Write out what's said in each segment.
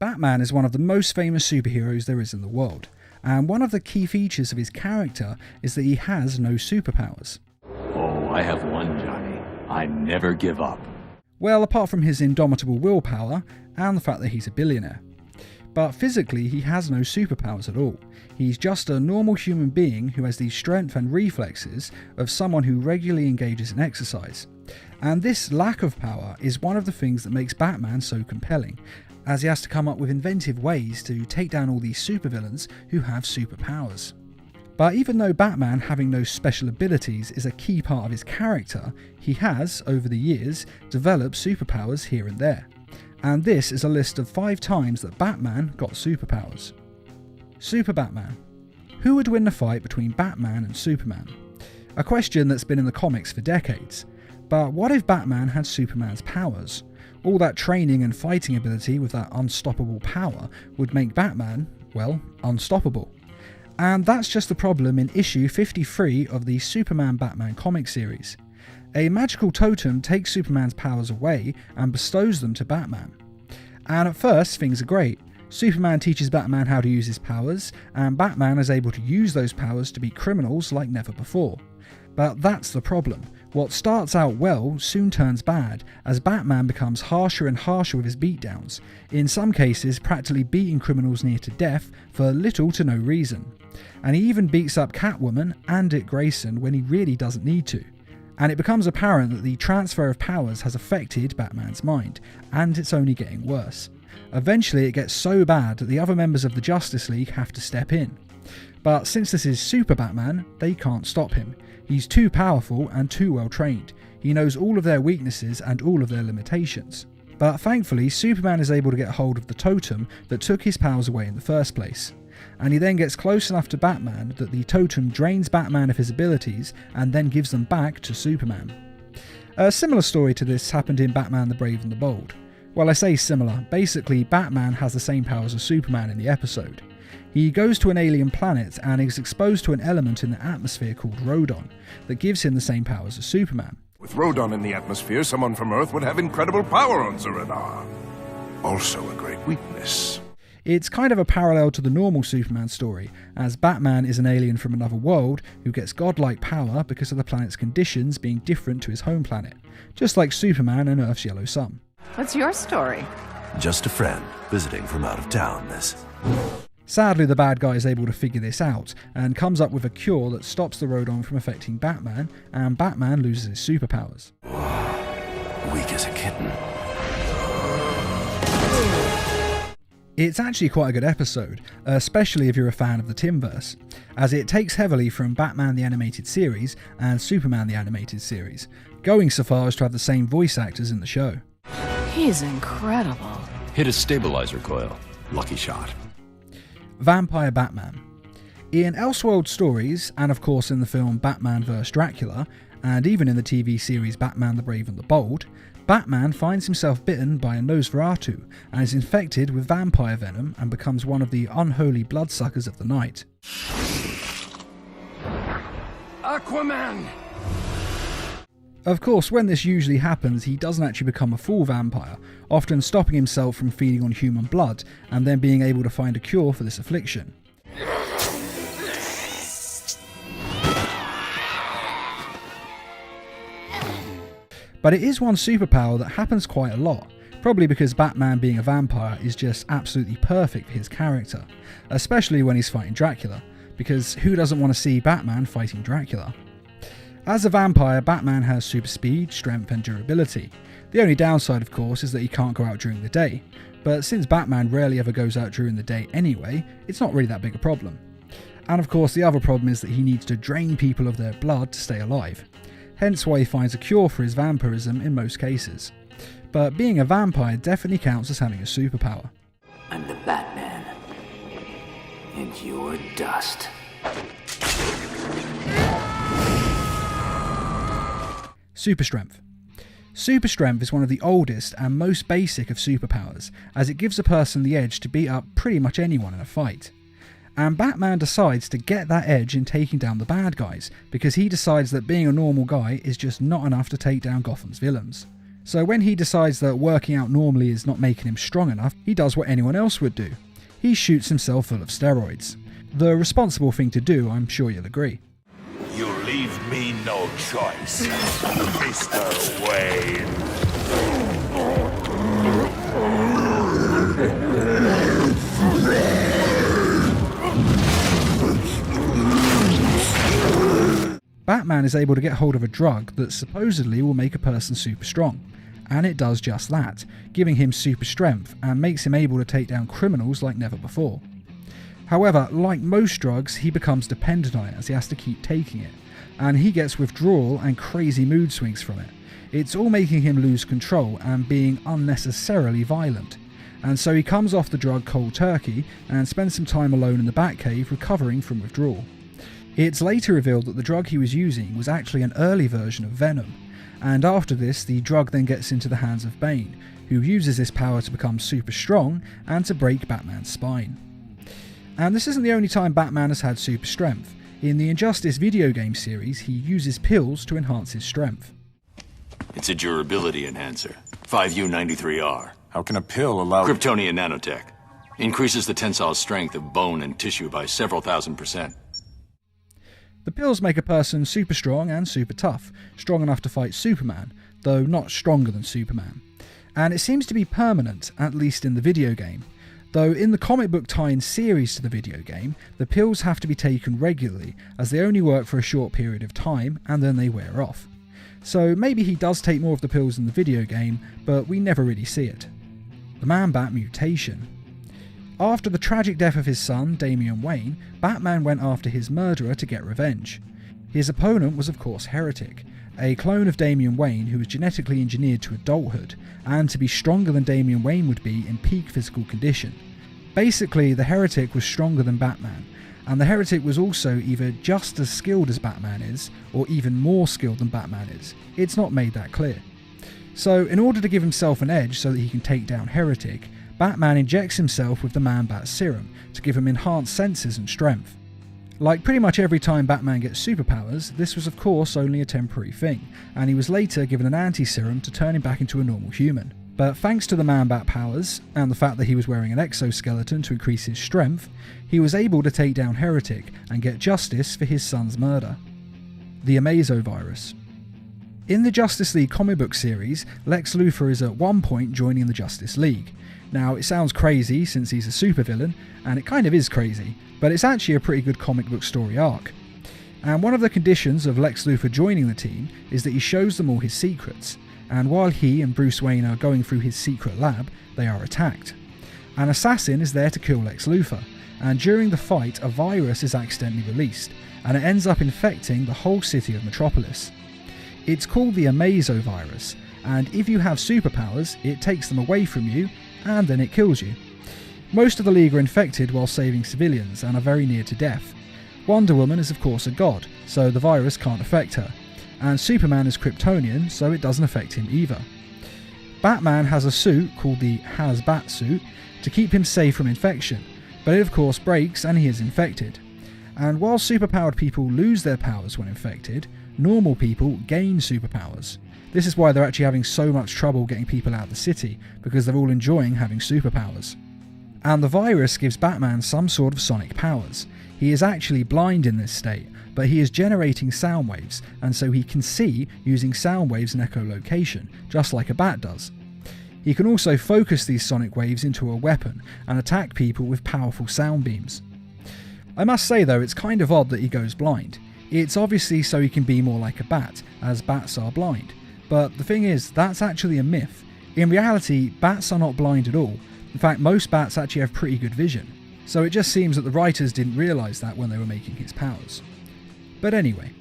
Batman is one of the most famous superheroes there is in the world, and one of the key features of his character is that he has no superpowers. Oh, I have one, Johnny. I never give up. Well, apart from his indomitable willpower and the fact that he's a billionaire. But physically, he has no superpowers at all. He's just a normal human being who has the strength and reflexes of someone who regularly engages in exercise. And this lack of power is one of the things that makes Batman so compelling, as he has to come up with inventive ways to take down all these supervillains who have superpowers. But even though Batman having no special abilities is a key part of his character, he has, over the years, developed superpowers here and there. And this is a list of 5 times that Batman got superpowers. Super Batman. Who would win the fight between Batman and Superman? A question that's been in the comics for decades. But what if Batman had Superman's powers? All that training and fighting ability with that unstoppable power would make Batman, well, unstoppable. And that's just the problem in issue 53 of the Superman Batman comic series. A magical totem takes Superman's powers away and bestows them to Batman. And at first, things are great. Superman teaches Batman how to use his powers, and Batman is able to use those powers to beat criminals like never before. But that's the problem. What starts out well soon turns bad, as Batman becomes harsher and harsher with his beatdowns, in some cases practically beating criminals near to death for little to no reason. And he even beats up Catwoman and Dick Grayson when he really doesn't need to. And it becomes apparent that the transfer of powers has affected Batman's mind, and it's only getting worse. Eventually it gets so bad that the other members of the Justice League have to step in. But since this is Super Batman, they can't stop him. He's too powerful and too well trained. He knows all of their weaknesses and all of their limitations. But thankfully, Superman is able to get hold of the totem that took his powers away in the first place. And he then gets close enough to Batman that the totem drains Batman of his abilities and then gives them back to Superman. A similar story to this happened in Batman the Brave and the Bold. Well, I say similar, basically Batman has the same powers as Superman in the episode. He goes to an alien planet and is exposed to an element in the atmosphere called Rodon that gives him the same powers as Superman. With Rodon in the atmosphere, someone from Earth would have incredible power on Zur-En-Arrh. Also a great weakness. It's kind of a parallel to the normal Superman story, as Batman is an alien from another world who gets godlike power because of the planet's conditions being different to his home planet, just like Superman and Earth's yellow sun. What's your story? Just a friend visiting from out of town, miss. Sadly, the bad guy is able to figure this out and comes up with a cure that stops the Rodon from affecting Batman, and Batman loses his superpowers. Weak as a kitten. It's actually quite a good episode, especially if you're a fan of the Timverse, as it takes heavily from Batman the Animated Series and Superman the Animated Series, going so far as to have the same voice actors in the show. He's incredible. Hit a stabilizer coil. Lucky shot. Vampire Batman. In Elseworld stories, and of course in the film Batman vs Dracula, and even in the TV series Batman the Brave and the Bold, Batman finds himself bitten by a Nosferatu and is infected with vampire venom and becomes one of the unholy bloodsuckers of the night. Aquaman! Of course, when this usually happens, he doesn't actually become a full vampire, often stopping himself from feeding on human blood and then being able to find a cure for this affliction. But it is one superpower that happens quite a lot, probably because Batman being a vampire is just absolutely perfect for his character, especially when he's fighting Dracula, because who doesn't want to see Batman fighting Dracula? As a vampire, Batman has super speed, strength and durability. The only downside, of course, is that he can't go out during the day, but since Batman rarely ever goes out during the day anyway, it's not really that big a problem. And of course the other problem is that he needs to drain people of their blood to stay alive. Hence why he finds a cure for his vampirism in most cases. But being a vampire definitely counts as having a superpower. I'm the Batman, and you're dust. Super strength. Super strength is one of the oldest and most basic of superpowers, as it gives a person the edge to beat up pretty much anyone in a fight. And Batman decides to get that edge in taking down the bad guys, because he decides that being a normal guy is just not enough to take down Gotham's villains. So when he decides that working out normally is not making him strong enough, he does what anyone else would do. He shoots himself full of steroids. The responsible thing to do, I'm sure you'll agree. You leave me no choice, Mr. Wayne. Batman is able to get hold of a drug that supposedly will make a person super strong, and it does just that, giving him super strength and makes him able to take down criminals like never before. However, like most drugs, he becomes dependent on it as he has to keep taking it, and he gets withdrawal and crazy mood swings from it. It's all making him lose control and being unnecessarily violent, and so he comes off the drug cold turkey and spends some time alone in the Batcave recovering from withdrawal. It's later revealed that the drug he was using was actually an early version of Venom, and after this the drug then gets into the hands of Bane, who uses this power to become super strong and to break Batman's spine. And this isn't the only time Batman has had super strength. In the Injustice video game series, he uses pills to enhance his strength. It's a durability enhancer. 5U93R. How can a pill allow... Kryptonian nanotech. Increases the tensile strength of bone and tissue by several thousand%. The pills make a person super strong and super tough, strong enough to fight Superman, though not stronger than Superman. And it seems to be permanent, at least in the video game. Though in the comic book tie-in series to the video game, the pills have to be taken regularly, as they only work for a short period of time and then they wear off. So maybe he does take more of the pills in the video game, but we never really see it. The Man-Bat mutation. After the tragic death of his son, Damian Wayne, Batman went after his murderer to get revenge. His opponent was of course Heretic, a clone of Damian Wayne who was genetically engineered to adulthood, and to be stronger than Damian Wayne would be in peak physical condition. Basically, the Heretic was stronger than Batman, and the Heretic was also either just as skilled as Batman is, or even more skilled than Batman is. It's not made that clear. So, in order to give himself an edge so that he can take down Heretic, Batman injects himself with the Man-Bat serum to give him enhanced senses and strength. Like pretty much every time Batman gets superpowers, this was of course only a temporary thing, and he was later given an anti-serum to turn him back into a normal human. But thanks to the Man-Bat powers, and the fact that he was wearing an exoskeleton to increase his strength, he was able to take down Heretic and get justice for his son's murder. The Amazo Virus. In the Justice League comic book series, Lex Luthor is at one point joining the Justice League. Now, it sounds crazy since he's a supervillain, and it kind of is crazy, but it's actually a pretty good comic book story arc. And one of the conditions of Lex Luthor joining the team is that he shows them all his secrets, and while he and Bruce Wayne are going through his secret lab, they are attacked. An assassin is there to kill Lex Luthor, and during the fight a virus is accidentally released, and it ends up infecting the whole city of Metropolis. It's called the Amazo Virus, and if you have superpowers, it takes them away from you, and then it kills you. Most of the League are infected while saving civilians and are very near to death. Wonder Woman is of course a god, so the virus can't affect her, and Superman is Kryptonian, so it doesn't affect him either. Batman has a suit called the Has-Bat suit to keep him safe from infection, but it of course breaks and he is infected. And while superpowered people lose their powers when infected, normal people gain superpowers. This is why they're actually having so much trouble getting people out of the city, because they're all enjoying having superpowers. And the virus gives Batman some sort of sonic powers. He is actually blind in this state, but he is generating sound waves, and so he can see using sound waves and echolocation, just like a bat does. He can also focus these sonic waves into a weapon and attack people with powerful sound beams. I must say though, it's kind of odd that he goes blind. It's obviously so he can be more like a bat, as bats are blind. But the thing is, that's actually a myth. In reality, bats are not blind at all. In fact, most bats actually have pretty good vision. So it just seems that the writers didn't realise that when they were making his powers. But anyway,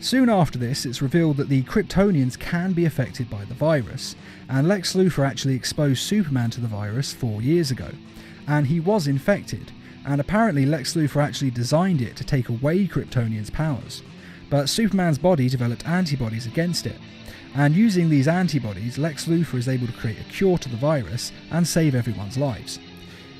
soon after this, it's revealed that the Kryptonians can be affected by the virus, and Lex Luthor actually exposed Superman to the virus 4 years ago. And he was infected, and apparently Lex Luthor actually designed it to take away Kryptonians' powers. But Superman's body developed antibodies against it. And using these antibodies, Lex Luthor is able to create a cure to the virus and save everyone's lives.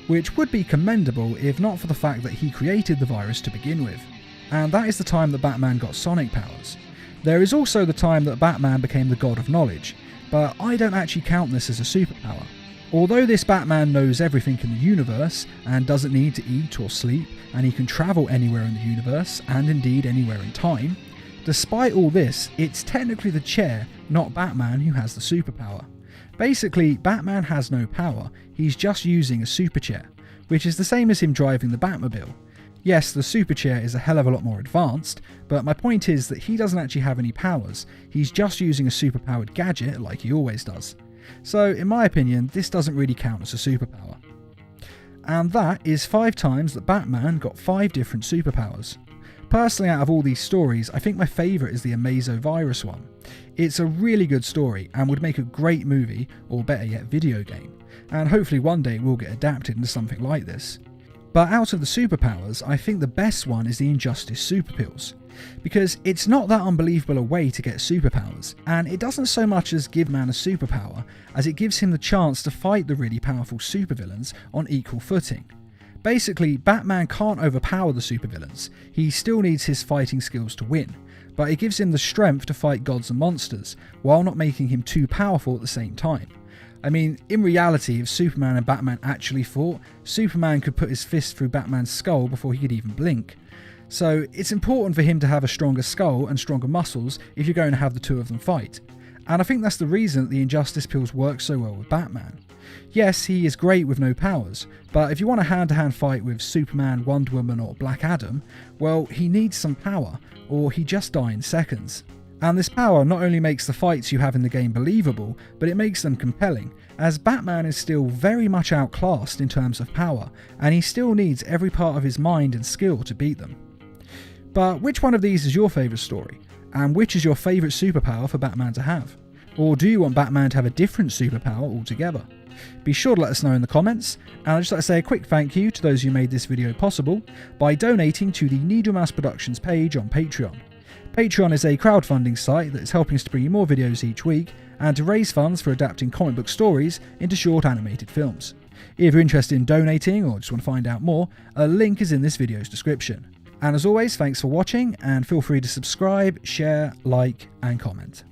Which would be commendable if not for the fact that he created the virus to begin with. And that is the time that Batman got sonic powers. There is also the time that Batman became the God of Knowledge. but I don't actually count this as a superpower. Although this Batman knows everything in the universe and doesn't need to eat or sleep, and he can travel anywhere in the universe and indeed anywhere in time, despite all this, it's technically the chair, not Batman, who has the superpower. Basically, Batman has no power, he's just using a superchair, which is the same as him driving the Batmobile. Yes, the superchair is a hell of a lot more advanced, but my point is that he doesn't actually have any powers, he's just using a superpowered gadget like he always does. So, in my opinion, this doesn't really count as a superpower. And that is 5 times that Batman got 5 different superpowers. Personally, out of all these stories, I think my favourite is the Amazovirus one. It's a really good story and would make a great movie, or better yet, video game, and hopefully one day it will get adapted into something like this. But out of the superpowers, I think the best one is the Injustice Super Pills, because it's not that unbelievable a way to get superpowers, and it doesn't so much as give man a superpower, as it gives him the chance to fight the really powerful supervillains on equal footing. Basically, Batman can't overpower the supervillains, he still needs his fighting skills to win, but it gives him the strength to fight gods and monsters, while not making him too powerful at the same time. I mean, in reality, if Superman and Batman actually fought, Superman could put his fist through Batman's skull before he could even blink. So it's important for him to have a stronger skull and stronger muscles if you're going to have the two of them fight. And I think that's the reason that the Injustice Pills work so well with Batman. Yes, he is great with no powers, but if you want a hand-to-hand fight with Superman, Wonder Woman or Black Adam, well, he needs some power, or he just die in seconds. And this power not only makes the fights you have in the game believable, but it makes them compelling, as Batman is still very much outclassed in terms of power, and he still needs every part of his mind and skill to beat them. But which one of these is your favourite story? And which is your favourite superpower for Batman to have? Or do you want Batman to have a different superpower altogether? Be sure to let us know in the comments, and I'd just like to say a quick thank you to those who made this video possible by donating to the Needlemouse Productions page on Patreon. Patreon is a crowdfunding site that is helping us to bring you more videos each week and to raise funds for adapting comic book stories into short animated films. If you're interested in donating or just want to find out more, a link is in this video's description. And as always, thanks for watching and feel free to subscribe, share, like and comment.